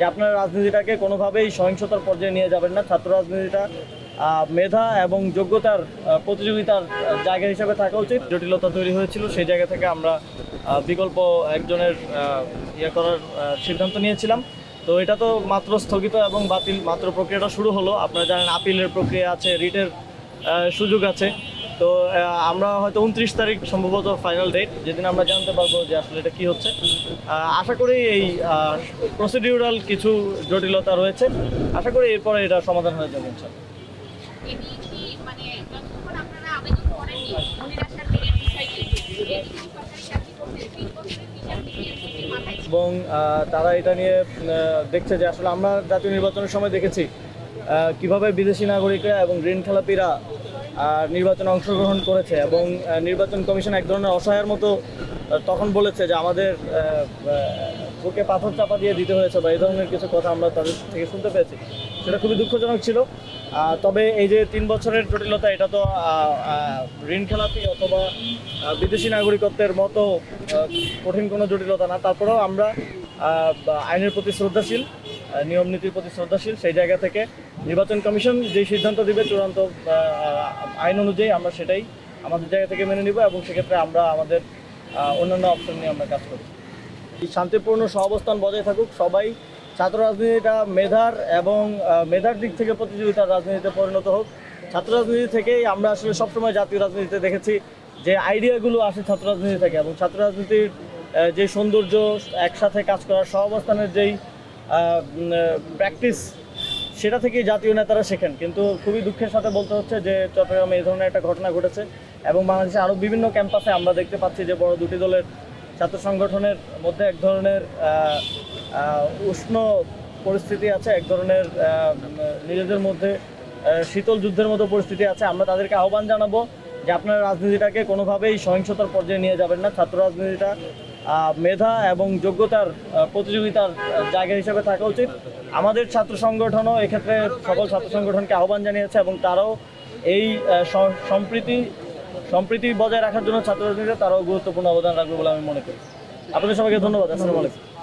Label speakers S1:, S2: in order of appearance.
S1: যে আপনারা রাজনীতিটাকে কোনোভাবেই সহিংসতার পর্যায়ে নিয়ে যাবেন না। ছাত্র রাজনীতিটা মেধা এবং যোগ্যতার প্রতিযোগিতার জায়গা হিসেবে থাকা উচিত। জটিলতা তৈরি হয়েছিল, সেই জায়গা থেকে আমরা বিকল্প একজনের ইয়ে করার সিদ্ধান্ত নিয়েছিলাম। তো এটা তো মাত্র স্থগিত এবং বাতিল মাত্র প্রক্রিয়াটা শুরু হলো। আপনারা জানেন আপিলের প্রক্রিয়া আছে, রিটের সুযোগ আছে। তো আমরা হয়তো 29 তারিখ সম্ভবত ফাইনাল ডেট, যেদিন আমরা জানতে পারবো যে আসলে এটা কী হচ্ছে। আশা করি এই প্রসিডিউরাল কিছু জটিলতা রয়েছে, আশা করি এরপরে এটা সমাধান হয়ে যাবে ইনশাআল্লাহ। এবং তারা এটা নিয়ে দেখছে যে আসলে আমরা জাতীয় নির্বাচনের সময় দেখেছি কিভাবে বিদেশি নাগরিকরা এবং ঋণ খেলাপিরা নির্বাচনে অংশগ্রহণ করেছে, এবং নির্বাচন কমিশন এক ধরনের অসহায়ের মতো তখন বলেছে যে আমাদের বুকে পাথর চাপা দিয়ে দিতে হয়েছে, বা এই ধরনের কিছু কথা আমরা তাদের থেকে শুনতে পেয়েছি। সেটা খুবই দুঃখজনক ছিল। তবে এই যে 3 বছরের জটিলতা, এটা তো ঋণ খেলাপি অথবা বিদেশি নাগরিকত্বের মতো কঠিন কোনো জটিলতা না। তারপরেও আমরা আইনের প্রতি শ্রদ্ধাশীল, নিয়ম নীতির প্রতি শ্রদ্ধাশীল। সেই জায়গা থেকে নির্বাচন কমিশন যে সিদ্ধান্ত দিবে চূড়ান্ত আইন অনুযায়ী আমরা সেটাই আমাদের জায়গা থেকে মেনে নিব, এবং সেক্ষেত্রে আমরা আমাদের অন্যান্য অপশন নিয়ে আমরা কাজ করি। শান্তিপূর্ণ সহাবস্থান বজায় থাকুক। সবাই ছাত্র রাজনীতিটা মেধার দিক থেকে প্রতিযোগিতার রাজনীতিতে পরিণত হোক। ছাত্র রাজনীতি থেকেই আমরা আসলে সবসময় জাতীয় রাজনীতিতে দেখেছি যে আইডিয়াগুলো আসে ছাত্র রাজনীতি থেকে, এবং ছাত্র রাজনীতির যে সৌন্দর্য, একসাথে কাজ করার সহাবস্থানের যেই প্র্যাকটিস, সেটা থেকেই জাতীয় নেতারা শেখেন। কিন্তু খুবই দুঃখের সাথে বলতে হচ্ছে যে চট্টগ্রামে এই ধরনের একটা ঘটনা ঘটেছে, এবং বাংলাদেশে আরও বিভিন্ন ক্যাম্পাসে আমরা দেখতে পাচ্ছি যে বড় দুটি দলের ছাত্র সংগঠনের মধ্যে এক ধরনের উষ্ণ পরিস্থিতি আছে, এক ধরনের নিজেদের মধ্যে শীতল যুদ্ধের মতো পরিস্থিতি আছে। আমরা তাদেরকে আহ্বান জানাবো যে আপনারা রাজনীতিটাকে কোনোভাবেই সহিংসতার পর্যায়ে নিয়ে যাবেন না। ছাত্র রাজনীতিটা মেধা এবং যোগ্যতার প্রতিযোগিতার জায়গা হিসেবে থাকা উচিত। আমাদের ছাত্র সংগঠনও এক্ষেত্রে সকল ছাত্র সংগঠনকে আহ্বান জানিয়েছে, এবং তারাও এই সম্প্রীতি বজায় রাখার জন্য ছাত্র রাজনীতিতে তারাও গুরুত্বপূর্ণ অবদান রাখবে বলে আমি মনে করি। আপনাদের সবাইকে ধন্যবাদ। আসসালামু আলাইকুম।